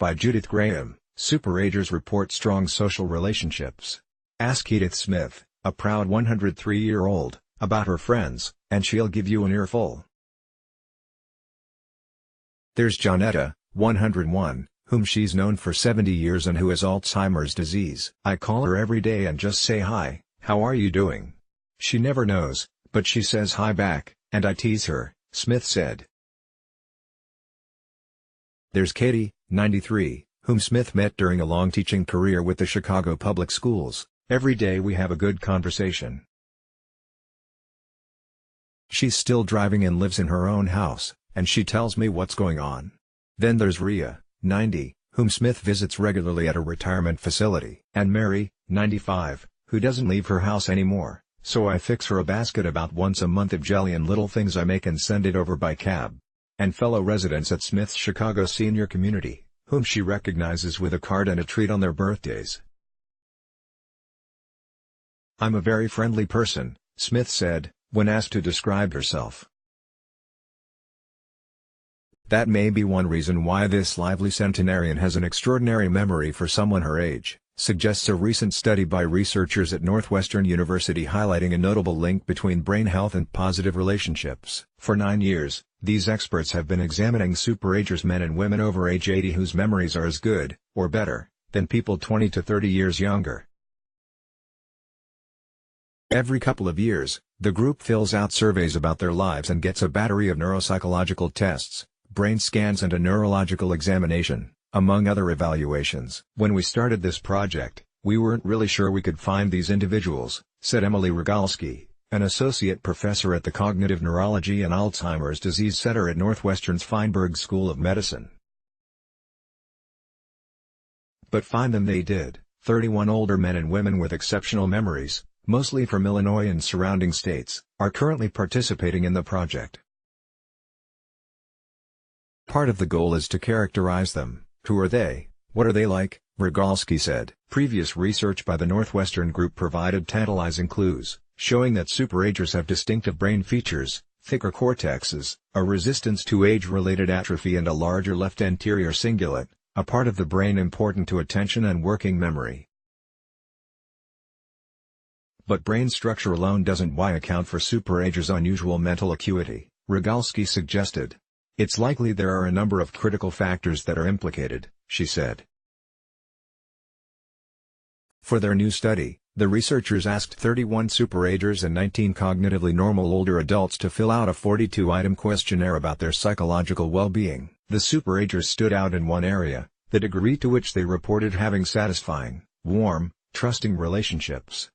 By Judith Graham, Superagers report strong social relationships. Ask Edith Smith, a proud 103-year-old, about her friends, and she'll give you an earful. There's Johnetta, 101, whom she's known for 70 years and who has Alzheimer's disease. I call her every day and just say hi, how are you doing? She never knows, but she says hi back, and I tease her, Smith said. There's Katie, 93, whom Smith met during a long teaching career with the Chicago Public Schools. Every day we have a good conversation. She's still driving and lives in her own house, and she tells me what's going on. Then there's Rhea, 90, whom Smith visits regularly at a retirement facility. And Mary, 95, who doesn't leave her house anymore, so I fix her a basket about once a month of jelly and little things I make and send it over by cab. And fellow residents at Smith's Chicago senior community, whom she recognizes with a card and a treat on their birthdays. I'm a very friendly person, Smith said, when asked to describe herself. That may be one reason why this lively centenarian has an extraordinary memory for someone her age, suggests a recent study by researchers at Northwestern University highlighting a notable link between brain health and positive relationships. For 9 years, these experts have been examining superagers, men and women over age 80 whose memories are as good, or better, than people 20 to 30 years younger. Every couple of years, the group fills out surveys about their lives and gets a battery of neuropsychological tests, brain scans and a neurological examination, among other evaluations. When we started this project, we weren't really sure we could find these individuals, said Emily Rogalski, an associate professor at the Cognitive Neurology and Alzheimer's Disease Center at Northwestern's Feinberg School of Medicine. But find them they did. 31 older men and women with exceptional memories, mostly from Illinois and surrounding states, are currently participating in the project. Part of the goal is to characterize them. Who are they? What are they like? Rogalski said. Previous research by the Northwestern group provided tantalizing clues, showing that superagers have distinctive brain features, thicker cortexes, a resistance to age-related atrophy and a larger left anterior cingulate, a part of the brain important to attention and working memory. But brain structure alone doesn't account for superagers' unusual mental acuity, Rogalski suggested. It's likely there are a number of critical factors that are implicated, she said. For their new study, the researchers asked 31 superagers and 19 cognitively normal older adults to fill out a 42-item questionnaire about their psychological well-being. The superagers stood out in one area: the degree to which they reported having satisfying, warm, trusting relationships.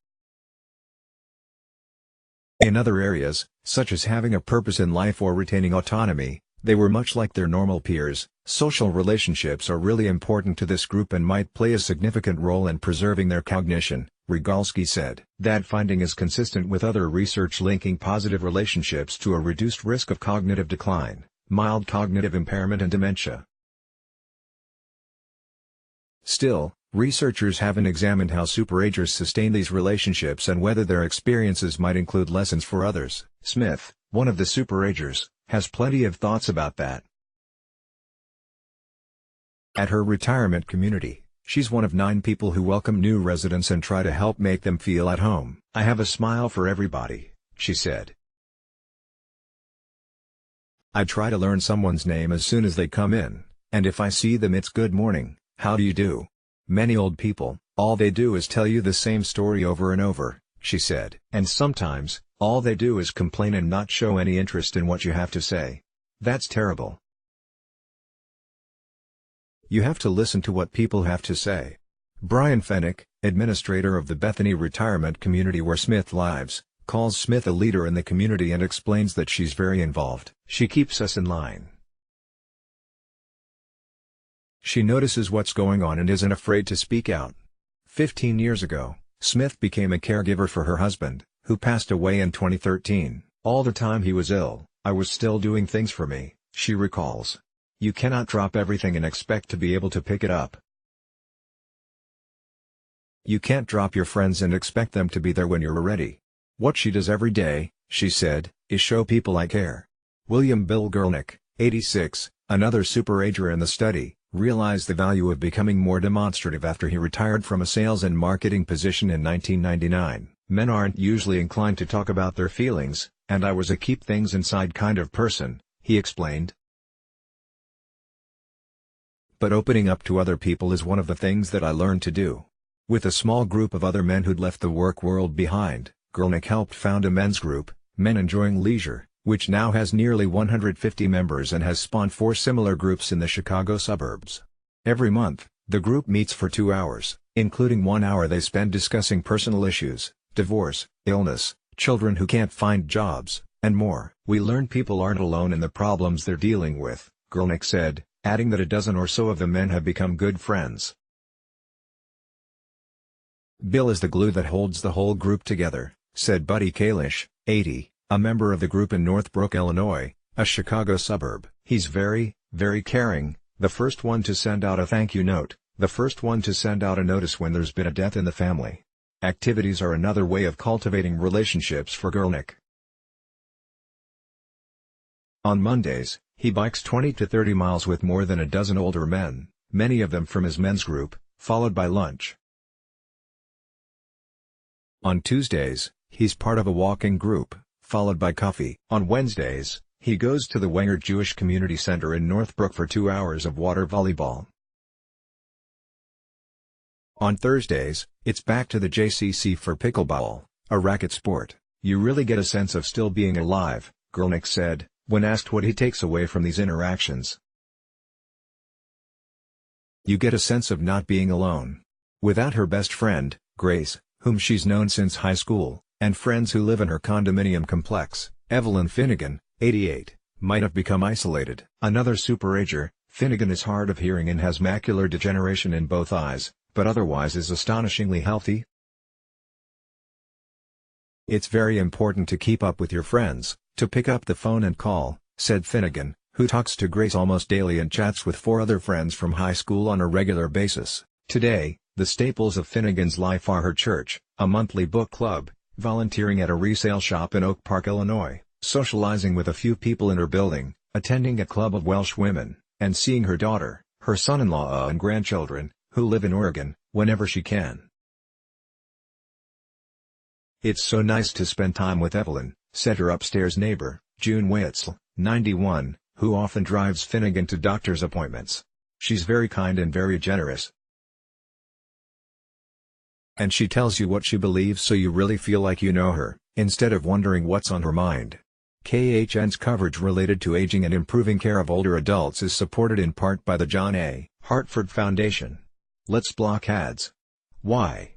In other areas, such as having a purpose in life or retaining autonomy, they were much like their normal peers. Social relationships are really important to this group and might play a significant role in preserving their cognition, Rogalski said. That finding is consistent with other research linking positive relationships to a reduced risk of cognitive decline, mild cognitive impairment and dementia. Still, researchers haven't examined how superagers sustain these relationships and whether their experiences might include lessons for others. Smith, one of the superagers, has plenty of thoughts about that. At her retirement community, she's one of 9 people who welcome new residents and try to help make them feel at home. I have a smile for everybody, she said. I try to learn someone's name as soon as they come in, and if I see them it's good morning, how do you do? Many old people, all they do is tell you the same story over and over, she said. And sometimes, all they do is complain and not show any interest in what you have to say. That's terrible. You have to listen to what people have to say. Brian Fennick, administrator of the Bethany retirement community where Smith lives, calls Smith a leader in the community and explains that she's very involved. She keeps us in line. She notices what's going on and isn't afraid to speak out. 15 years ago, Smith became a caregiver for her husband, who passed away in 2013. All the time he was ill, I was still doing things for me, she recalls. You cannot drop everything and expect to be able to pick it up. You can't drop your friends and expect them to be there when you're ready. What she does every day, she said, is show people I care. William Bill Gurnick, 86, another superager in the study, realized the value of becoming more demonstrative after he retired from a sales and marketing position in 1999. Men aren't usually inclined to talk about their feelings, and I was a keep things inside kind of person, he explained. But opening up to other people is one of the things that I learned to do. With a small group of other men who'd left the work world behind, Gurnick helped found a men's group, Men Enjoying Leisure, which now has nearly 150 members and has spawned 4 similar groups in the Chicago suburbs. Every month, the group meets for 2 hours, including 1 hour they spend discussing personal issues, divorce, illness, children who can't find jobs, and more. We learn people aren't alone in the problems they're dealing with, Gurnick said, adding that a dozen or so of the men have become good friends. Bill is the glue that holds the whole group together, said Buddy Kalish, 80, a member of the group in Northbrook, Illinois, a Chicago suburb. He's very, very caring, the first one to send out a thank you note, the first one to send out a notice when there's been a death in the family. Activities are another way of cultivating relationships for Gurnick. On Mondays, he bikes 20 to 30 miles with more than a dozen older men, many of them from his men's group, followed by lunch. On Tuesdays, he's part of a walking group, followed by coffee. On Wednesdays, he goes to the Wenger Jewish Community Center in Northbrook for 2 hours of water volleyball. On Thursdays, it's back to the JCC for pickleball, a racket sport. You really get a sense of still being alive, Gurnick said, when asked what he takes away from these interactions. You get a sense of not being alone. Without her best friend, Grace, whom she's known since high school, and friends who live in her condominium complex, Evelyn Finnegan, 88, might have become isolated. Another superager, Finnegan is hard of hearing and has macular degeneration in both eyes, but otherwise is astonishingly healthy. It's very important to keep up with your friends, to pick up the phone and call, said Finnegan, who talks to Grace almost daily and chats with 4 other friends from high school on a regular basis. Today, the staples of Finnegan's life are her church, a monthly book club, volunteering at a resale shop in Oak Park, Illinois, socializing with a few people in her building, attending a club of Welsh women, and seeing her daughter, her son-in-law and grandchildren, who live in Oregon, whenever she can. It's so nice to spend time with Evelyn, said her upstairs neighbor, June Witzel, 91, who often drives Finnegan to doctor's appointments. She's very kind and very generous. And she tells you what she believes so you really feel like you know her, instead of wondering what's on her mind. KHN's coverage related to aging and improving care of older adults is supported in part by the John A. Hartford Foundation. Let's block ads. Why?